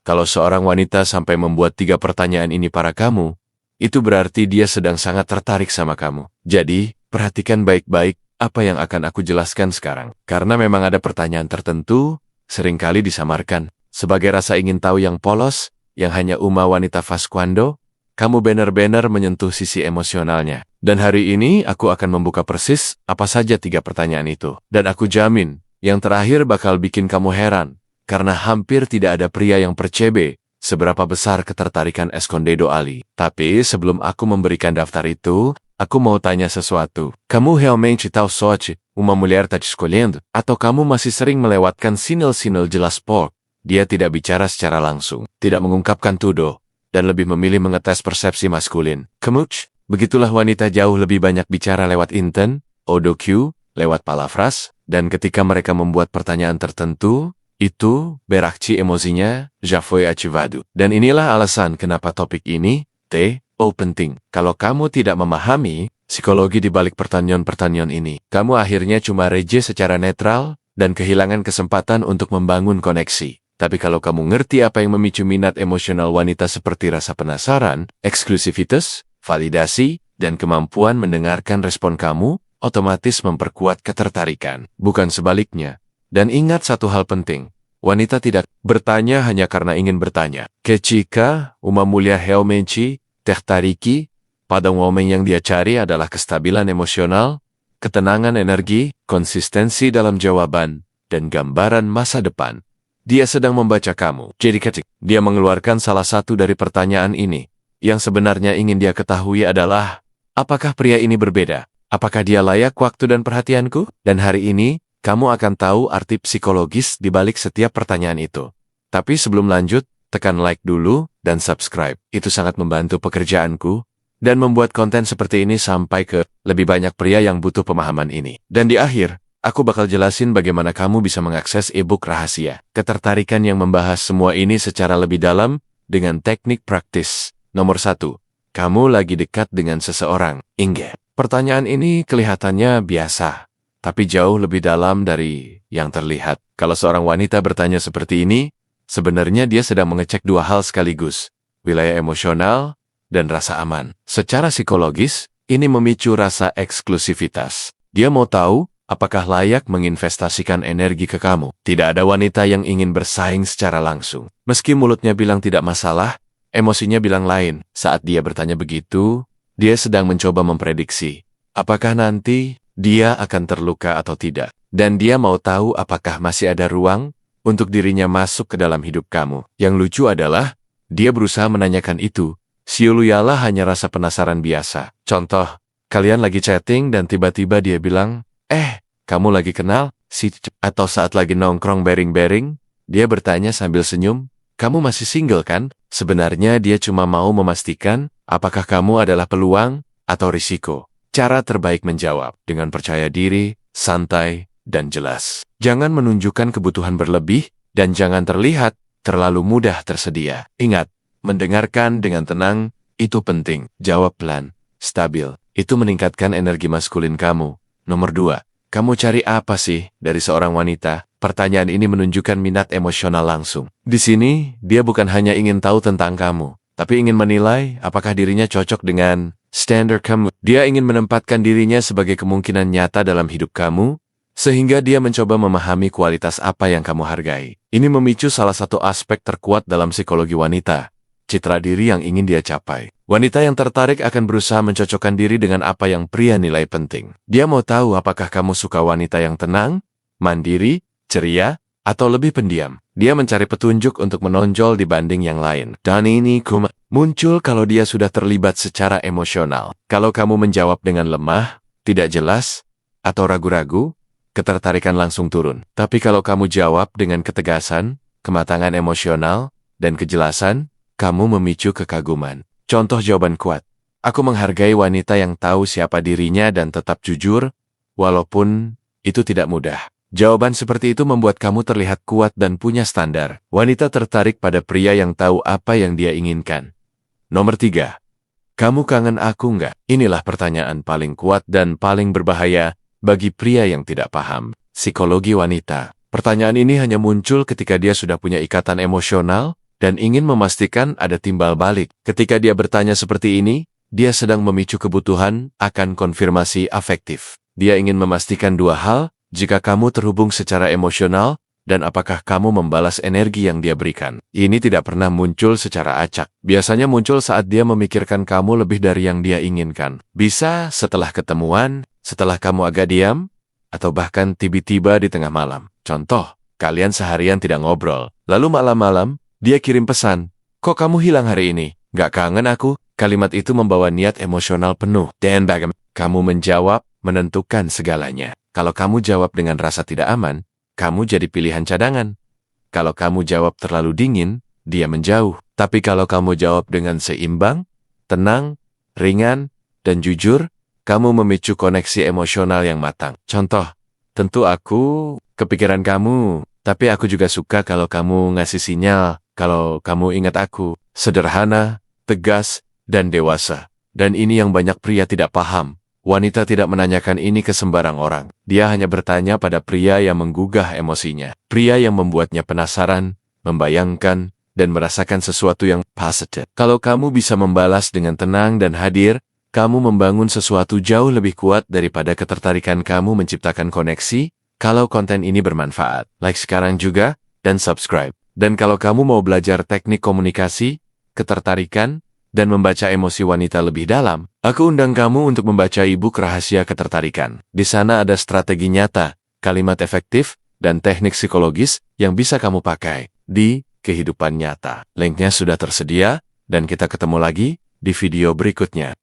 Kalau seorang wanita sampai membuat 3 pertanyaan ini para kamu, itu berarti dia sedang sangat tertarik sama kamu. Jadi, perhatikan baik-baik apa yang akan aku jelaskan sekarang. Karena memang ada pertanyaan tertentu, seringkali disamarkan sebagai rasa ingin tahu yang polos, yang hanya wanita fas cuando kamu benar-benar menyentuh sisi emosionalnya. Dan hari ini aku akan membuka persis apa saja 3 pertanyaan itu. Dan aku jamin, yang terakhir bakal bikin kamu heran. Karena hampir tidak ada pria yang percebe seberapa besar ketertarikan Escondido Ali. Tapi sebelum aku memberikan daftar itu, aku mau tanya sesuatu. Kamu realmente tahu sorte, uma mulher tá te escolhendo? Atau kamu masih sering melewatkan sinel-sinel jelas pok? Dia tidak bicara secara langsung, tidak mengungkapkan tuduh, dan lebih memilih mengetes persepsi maskulin. Kemuch, begitulah wanita jauh lebih banyak bicara lewat inten, OdoQ, lewat palavras, dan ketika mereka membuat pertanyaan tertentu, itu, berakci emosinya, já foi ativado. Dan inilah alasan kenapa topik ini, penting. Kalau kamu tidak memahami psikologi di balik pertanyaan-pertanyaan ini, kamu akhirnya cuma reje secara netral dan kehilangan kesempatan untuk membangun koneksi. Tapi kalau kamu ngerti apa yang memicu minat emosional wanita seperti rasa penasaran, eksklusivitas, validasi, dan kemampuan mendengarkan respon kamu, otomatis memperkuat ketertarikan. Bukan sebaliknya. Dan ingat satu hal penting, wanita tidak bertanya hanya karena ingin bertanya. Ketika uma mulher realmente tertariki pada momen yang dia cari adalah kestabilan emosional, ketenangan energi, konsistensi dalam jawaban, dan gambaran masa depan. Dia sedang membaca kamu. Jadi ketika dia mengeluarkan salah satu dari pertanyaan ini, yang sebenarnya ingin dia ketahui adalah, apakah pria ini berbeda? Apakah dia layak waktu dan perhatianku? Dan hari ini, kamu akan tahu arti psikologis di balik setiap pertanyaan itu. Tapi sebelum lanjut, tekan like dulu dan subscribe. Itu sangat membantu pekerjaanku dan membuat konten seperti ini sampai ke lebih banyak pria yang butuh pemahaman ini. Dan di akhir, aku bakal jelasin bagaimana kamu bisa mengakses e-book rahasia. Ketertarikan yang membahas semua ini secara lebih dalam dengan teknik praktis. Nomor 1. Kamu lagi dekat dengan seseorang. Ingat, pertanyaan ini kelihatannya biasa, tapi jauh lebih dalam dari yang terlihat. Kalau seorang wanita bertanya seperti ini, sebenarnya dia sedang mengecek 2 hal sekaligus, wilayah emosional dan rasa aman. Secara psikologis, ini memicu rasa eksklusivitas. Dia mau tahu apakah layak menginvestasikan energi ke kamu. Tidak ada wanita yang ingin bersaing secara langsung. Meski mulutnya bilang tidak masalah, emosinya bilang lain. Saat dia bertanya begitu, dia sedang mencoba memprediksi apakah nanti dia akan terluka atau tidak. Dan dia mau tahu apakah masih ada ruang untuk dirinya masuk ke dalam hidup kamu. Yang lucu adalah, dia berusaha menanyakan itu. Siuluyalah hanya rasa penasaran biasa. Contoh, kalian lagi chatting dan tiba-tiba dia bilang, kamu lagi kenal? Atau saat lagi nongkrong bering-bering, dia bertanya sambil senyum, kamu masih single kan? Sebenarnya dia cuma mau memastikan apakah kamu adalah peluang atau risiko. Cara terbaik menjawab dengan percaya diri, santai, dan jelas. Jangan menunjukkan kebutuhan berlebih, dan jangan terlihat terlalu mudah tersedia. Ingat, mendengarkan dengan tenang, itu penting. Jawab pelan, stabil. Itu meningkatkan energi maskulin kamu. Nomor 2, kamu cari apa sih dari seorang wanita? Pertanyaan ini menunjukkan minat emosional langsung. Di sini, dia bukan hanya ingin tahu tentang kamu, tapi ingin menilai apakah dirinya cocok dengan standar kamu. Dia ingin menempatkan dirinya sebagai kemungkinan nyata dalam hidup kamu, sehingga dia mencoba memahami kualitas apa yang kamu hargai. Ini memicu salah satu aspek terkuat dalam psikologi wanita, citra diri yang ingin dia capai. Wanita yang tertarik akan berusaha mencocokkan diri dengan apa yang pria nilai penting. Dia mau tahu apakah kamu suka wanita yang tenang, mandiri, ceria, atau lebih pendiam. Dia mencari petunjuk untuk menonjol dibanding yang lain. Dan ini muncul kalau dia sudah terlibat secara emosional. Kalau kamu menjawab dengan lemah, tidak jelas, atau ragu-ragu, ketertarikan langsung turun. Tapi kalau kamu jawab dengan ketegasan, kematangan emosional, dan kejelasan, kamu memicu kekaguman. Contoh jawaban kuat. Aku menghargai wanita yang tahu siapa dirinya dan tetap jujur, walaupun itu tidak mudah. Jawaban seperti itu membuat kamu terlihat kuat dan punya standar. Wanita tertarik pada pria yang tahu apa yang dia inginkan. Nomor 3. Kamu kangen aku nggak? Inilah pertanyaan paling kuat dan paling berbahaya bagi pria yang tidak paham psikologi wanita. Pertanyaan ini hanya muncul ketika dia sudah punya ikatan emosional dan ingin memastikan ada timbal balik. Ketika dia bertanya seperti ini, dia sedang memicu kebutuhan akan konfirmasi afektif. Dia ingin memastikan dua hal, jika kamu terhubung secara emosional, dan apakah kamu membalas energi yang dia berikan. Ini tidak pernah muncul secara acak. Biasanya muncul saat dia memikirkan kamu lebih dari yang dia inginkan. Bisa setelah ketemuan, setelah kamu agak diam, atau bahkan tiba-tiba di tengah malam. Contoh, kalian seharian tidak ngobrol. Lalu malam-malam, dia kirim pesan, "Kok kamu hilang hari ini? Gak kangen aku?" Kalimat itu membawa niat emosional penuh. Dan bagaimana kamu menjawab, menentukan segalanya. Kalau kamu jawab dengan rasa tidak aman, kamu jadi pilihan cadangan. Kalau kamu jawab terlalu dingin, dia menjauh. Tapi kalau kamu jawab dengan seimbang, tenang, ringan, dan jujur, kamu memicu koneksi emosional yang matang. Contoh, tentu aku kepikiran kamu, tapi aku juga suka kalau kamu ngasih sinyal, kalau kamu ingat aku. Sederhana, tegas, dan dewasa. Dan ini yang banyak pria tidak paham. Wanita tidak menanyakan ini ke sembarang orang. Dia hanya bertanya pada pria yang menggugah emosinya. Pria yang membuatnya penasaran, membayangkan, dan merasakan sesuatu yang positif. Kalau kamu bisa membalas dengan tenang dan hadir, kamu membangun sesuatu jauh lebih kuat daripada ketertarikan kamu menciptakan koneksi. Kalau konten ini bermanfaat, like sekarang juga, dan subscribe. Dan kalau kamu mau belajar teknik komunikasi, ketertarikan, dan membaca emosi wanita lebih dalam, aku undang kamu untuk membaca e-book Rahasia Ketertarikan. Di sana ada strategi nyata, kalimat efektif, dan teknik psikologis yang bisa kamu pakai di kehidupan nyata. Linknya sudah tersedia, dan kita ketemu lagi di video berikutnya.